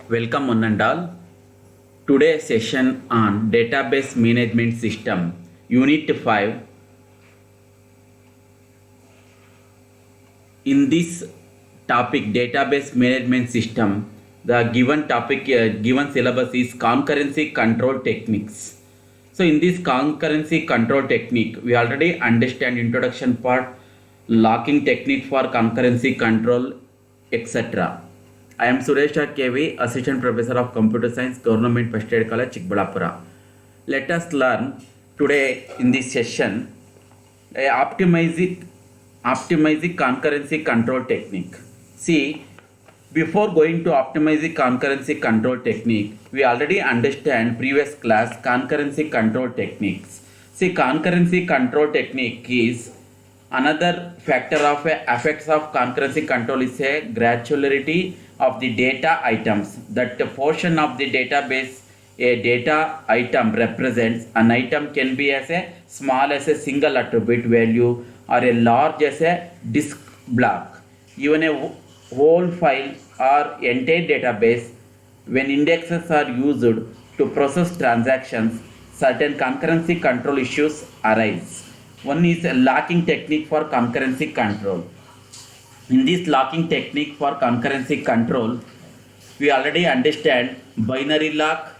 Welcome one and all. Today's session on database management system, Unit 5. In this topic, database management system, the given topic, given syllabus is concurrency control techniques. So in this concurrency control technique, we already understand introduction part, locking technique for concurrency control, etc. I am Suresh KV, Assistant Professor of Computer Science, Government First Aid College, Chikbalapura. Let us learn today in this session a optimizing concurrency control technique. See, before going to optimizing concurrency control technique, we already understand previous class concurrency control techniques. See, concurrency control technique is another factor of effects of concurrency control is a granularity of the data items. That portion of the database a data item represents. An item can be as a small as a single attribute value or a large as a disk block. Even a whole file or entire database, when indexes are used to process transactions, certain concurrency control issues arise. One is a locking technique for concurrency control. In this locking technique for concurrency control, we already understand binary lock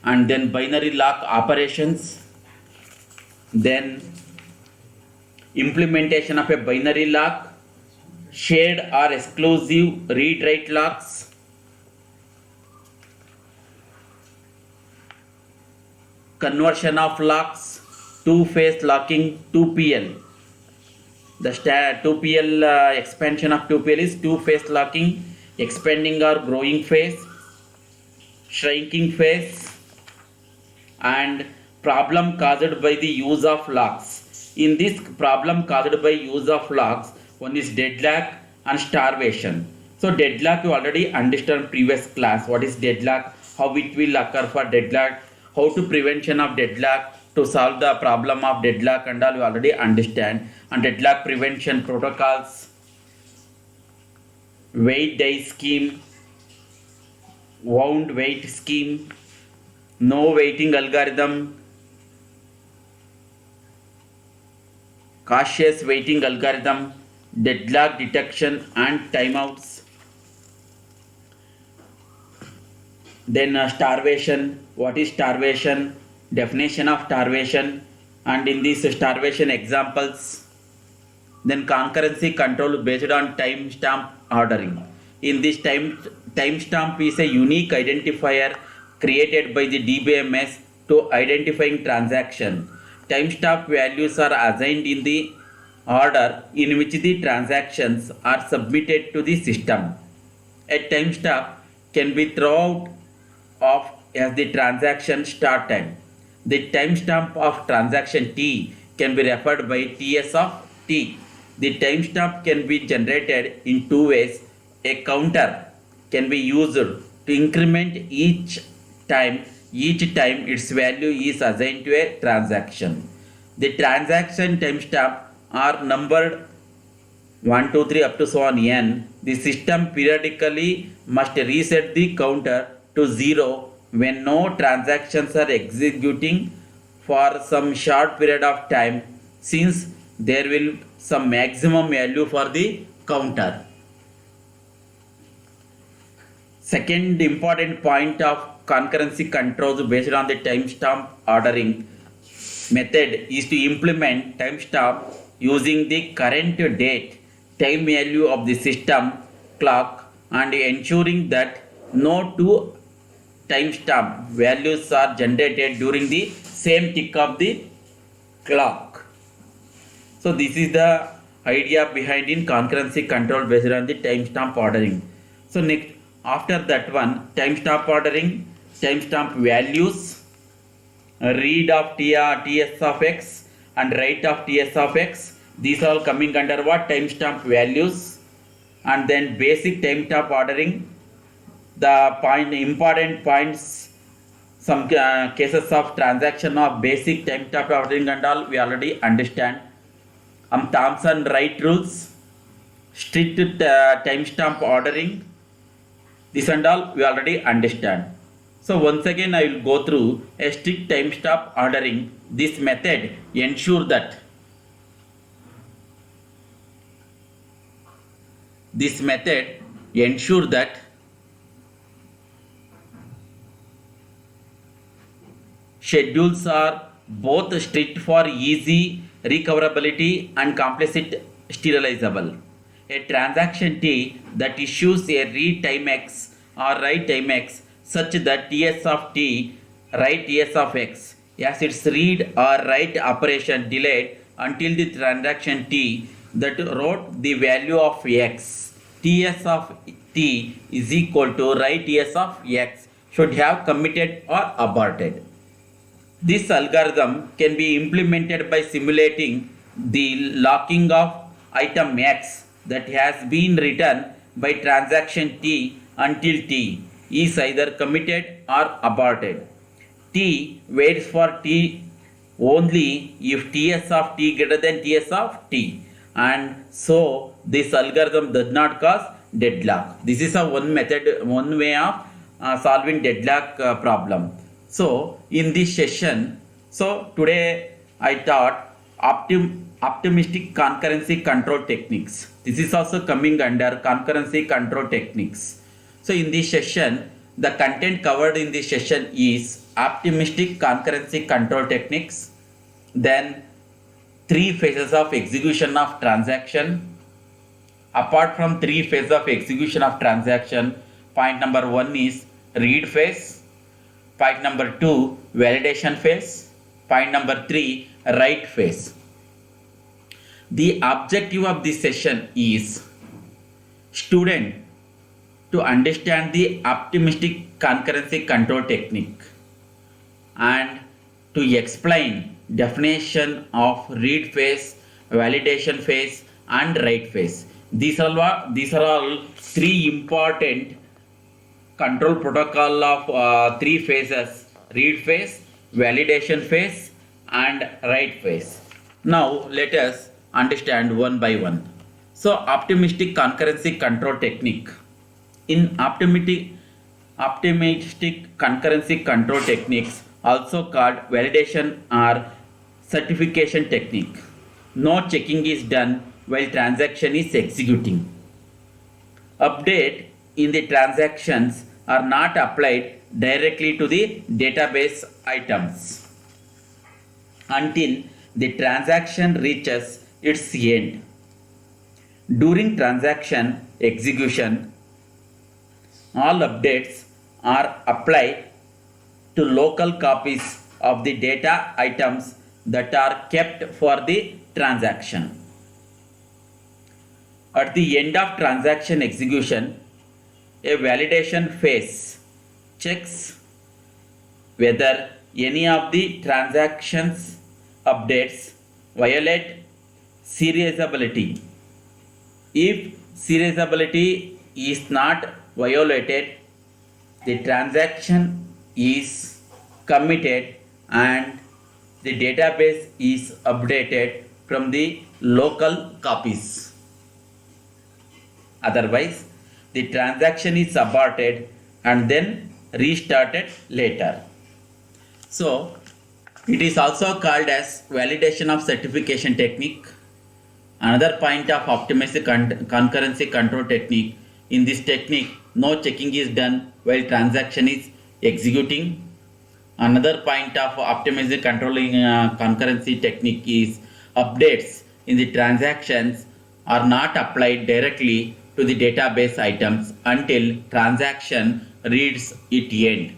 and then binary lock operations, then implementation of a binary lock, shared or exclusive read-write locks, conversion of locks, two-phase locking, 2PL. The 2PL expansion of 2PL is two-phase locking, expanding or growing phase, shrinking phase, and problem caused by the use of locks. In this problem caused by use of locks, one is deadlock and starvation. So deadlock you already understand previous class. What is deadlock? How it will occur for deadlock? How to prevention of deadlock? To solve the problem of deadlock and all you already understand. And deadlock prevention protocols, wait day scheme, wound wait scheme, no waiting algorithm, cautious waiting algorithm, deadlock detection and timeouts. Then starvation. What is starvation? Definition of starvation, and in these starvation examples. Then concurrency control based on timestamp ordering. In this timestamp is a unique identifier created by the DBMS to identifying transaction. Timestamp values are assigned in the order in which the transactions are submitted to the system. A timestamp can be thrown off as the transaction start time. The timestamp of transaction T can be referred by TS of T. The timestamp can be generated in two ways. A counter can be used to increment each time its value is assigned to a transaction. The transaction timestamp are numbered 1, 2, 3 up to so on n. The system periodically must reset the counter to 0 when no transactions are executing for some short period of time, since there will some maximum value for the counter. Second important point of concurrency controls based on the timestamp ordering method is to implement timestamp using the current date time value of the system clock and ensuring that no two timestamp values are generated during the same tick of the clock. So this is the idea behind in concurrency control based on the timestamp ordering. So next, after that one, timestamp ordering, timestamp values, read of TS of x and write of TS of x. These are all coming under what? Timestamp values. And then basic timestamp ordering. The important points, some cases of transaction of basic timestamp ordering and all we already understand. Thomson Wright rules, strict timestamp ordering, This and all we already understand. So once again I will go through a strict time stop ordering. This method ensure that schedules are both strict for easy recoverability and complicit serializable. A transaction T that issues a read time X or write time X such that Ts of T write Ts of X as its read or write operation delayed until the transaction T that wrote the value of X. Ts of T is equal to write Ts of X should have committed or aborted. This algorithm can be implemented by simulating the locking of item X that has been written by transaction T until T is either committed or aborted. T waits for T only if Ts of T greater than Ts of T, and so this algorithm does not cause deadlock. This is a one method, one way of solving deadlock problem. So in this session, so today I taught optimistic concurrency control techniques. This is also coming under concurrency control techniques. So in this session, the content covered in this session is optimistic concurrency control techniques, then 3 phases of execution of transaction. Apart from 3 phases of execution of transaction, point number 1 is read phase. Point number 2, validation phase. Point number 3, write phase. The objective of this session is student to understand the optimistic concurrency control technique and to explain definition of read phase, validation phase and write phase. These are all 3 important control protocol of 3 phases: read phase, validation phase and write phase. Now let us understand one by one. So optimistic concurrency control technique. In optimistic concurrency control techniques, also called validation or certification technique, no checking is done while transaction is executing. Update in the transactions are not applied directly to the database items until the transaction reaches its end. During transaction execution, all updates are applied to local copies of the data items that are kept for the transaction. At the end of transaction execution, a validation phase checks whether any of the transactions updates violate serializability. If serializability is not violated, the transaction is committed and the database is updated from the local copies. Otherwise, the transaction is aborted and then restarted later. So, it is also called as validation of certification technique. Another point of optimistic concurrency control technique. In this technique, no checking is done while transaction is executing. Another point of optimistic controlling concurrency technique is updates in the transactions are not applied directly to the database items until transaction reads its end.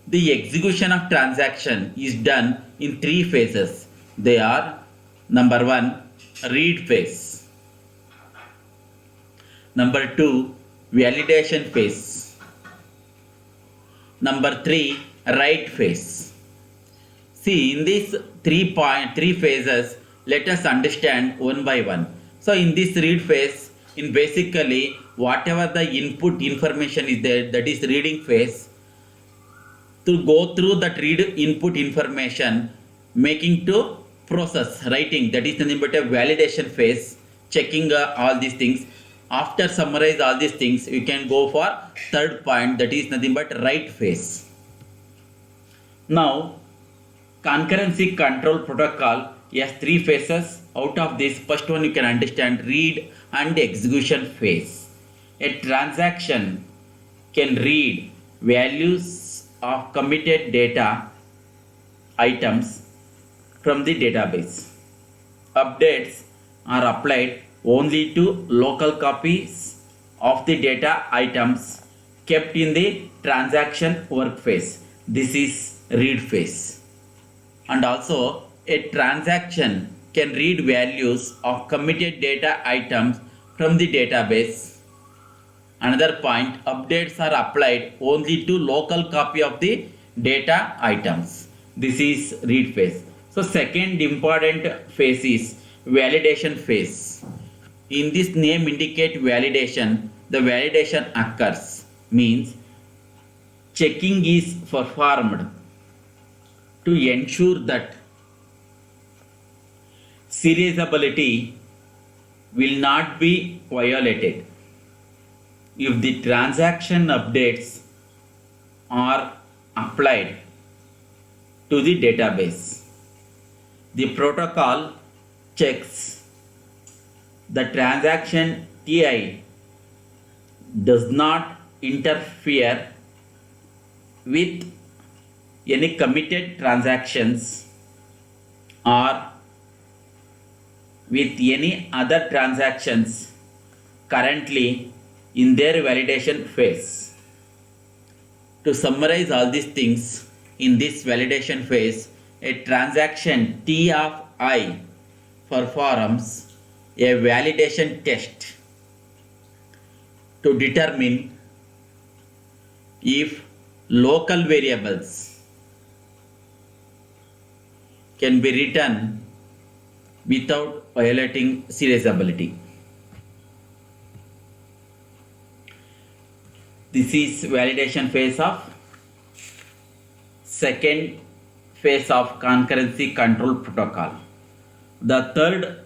The execution of transaction is done in 3 phases. They are: number 1, read phase; number 2, validation phase; number 3, write phase. See, in these 3 phases, let us understand one by one. So in this read phase, in basically whatever the input information is there, that is reading phase, to go through that read input information, making to process writing, that is nothing but a validation phase, checking all these things. After summarize all these things, you can go for third point, that is nothing but write phase. Now, concurrency control protocol has three phases. Out of this, first one you can understand, read and execution phase. A transaction can read values of committed data items from the database. Updates are applied only to local copies of the data items kept in the transaction work phase. This is read phase. And also, a transaction can read values of committed data items from the database. Another point, updates are applied only to local copy of the data items. This is read phase. So second important phase is validation phase. In this name indicate validation, the validation occurs, means checking is performed to ensure that serializability will not be violated. If the transaction updates are applied to the database, the protocol checks the transaction TI does not interfere with any committed transactions or with any other transactions currently in their validation phase. To summarize all these things, in this validation phase, a transaction T of I performs a validation test to determine if local variables can be written without violating serializability. This is validation phase of second phase of concurrency control protocol. The third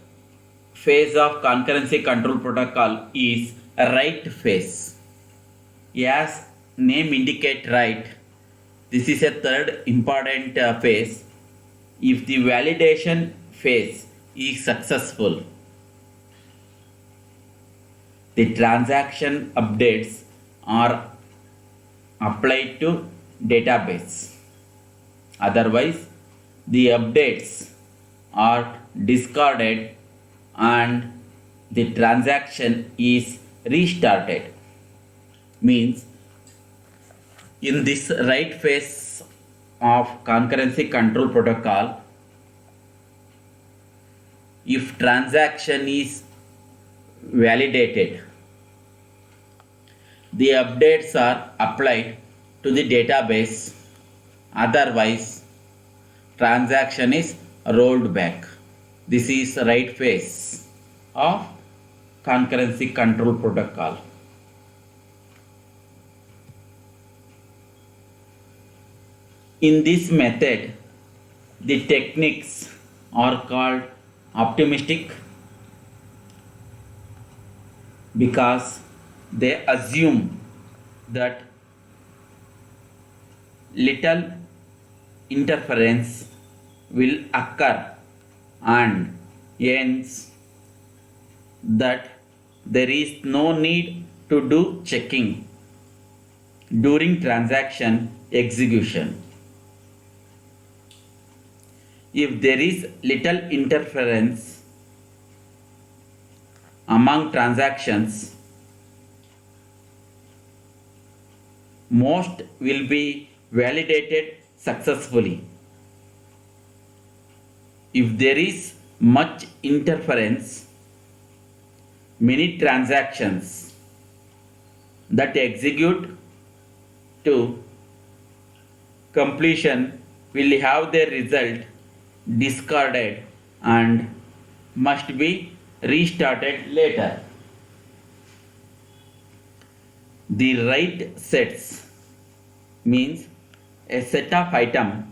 phase of concurrency control protocol is write phase. As name indicate write, this is a third important phase. If the validation phase is successful, the transaction updates are applied to database. Otherwise, the updates are discarded and the transaction is restarted. Means in this write phase of concurrency control protocol, if transaction is validated, the updates are applied to the database. Otherwise, transaction is rolled back. This is write phase of concurrency control protocol. In this method, the techniques are called optimistic because they assume that little interference will occur and hence that there is no need to do checking during transaction execution. If there is little interference among transactions, most will be validated successfully. If there is much interference, many transactions that execute to completion will have their result discarded and must be restarted later. The write sets means a set of items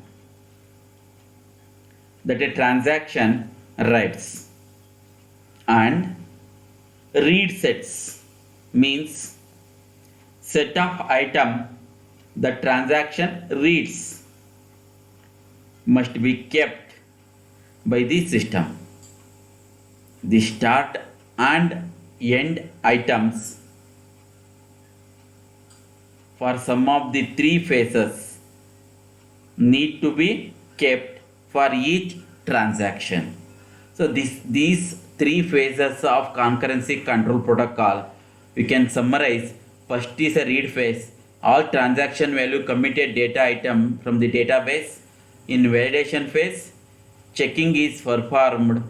that a transaction writes, and read sets means set of item the transaction reads must be kept by the system. The start and end items for some of the three phases need to be kept for each transaction. So these three phases of concurrency control protocol we can summarize. First is a read phase. All transaction value committed data item from the database. In validation phase, checking is performed,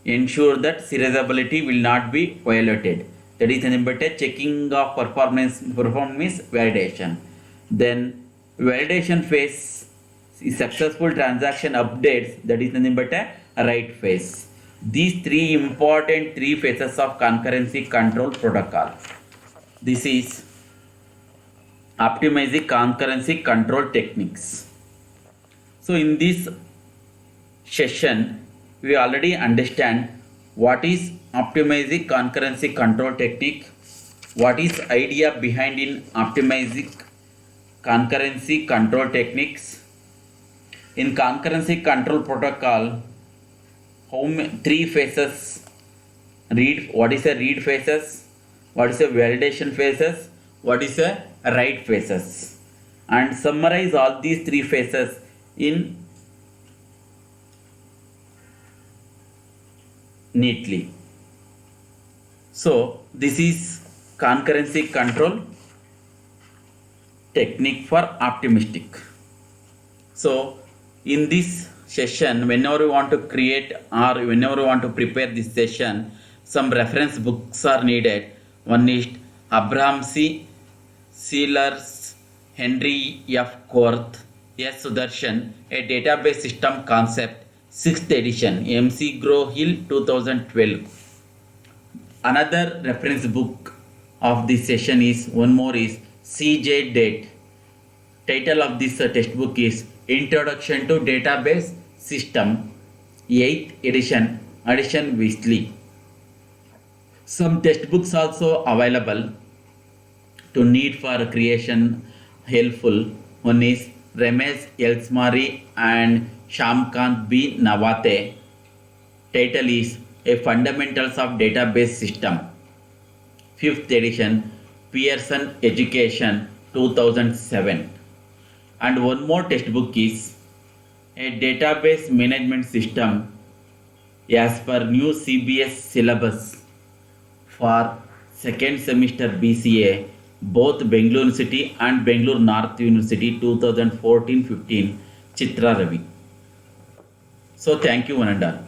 ensure that serializability will not be violated. That is nothing but a checking of performance validation. Then validation phase is successful transaction updates, that is nothing but a write phase. These three important three phases of concurrency control protocol. This is optimizing concurrency control techniques. So in this session, we already understand what is optimizing concurrency control technique, what is idea behind in optimizing concurrency control techniques. In concurrency control protocol, three phases read, what is a read phases, what is a validation phases, what is a write phases, and summarize all these three phases in neatly. So this is concurrency control technique for optimistic. So in this session, whenever you want to create or whenever you want to prepare this session, some reference books are needed. One is Abraham C. Sealer's Henry F. Korth, S. Sudarshan, A Database System Concept, 6th edition, MC Grow Hill 2012. Another reference book of this session is, one more is CJ Date. Title of this textbook is Introduction to Database System, 8th edition, edition Weasley. Some textbooks also available to need for creation helpful. One is Ramesh Elsmari and Shamkant B. Nawate. Title is A Fundamentals of Database System, 5th edition, Pearson Education 2007. And one more textbook is A Database Management System as per new CBS syllabus for second semester BCA, both Bangalore University and Bangalore North University 2014-15, Chitra Ravi. So thank you one and all.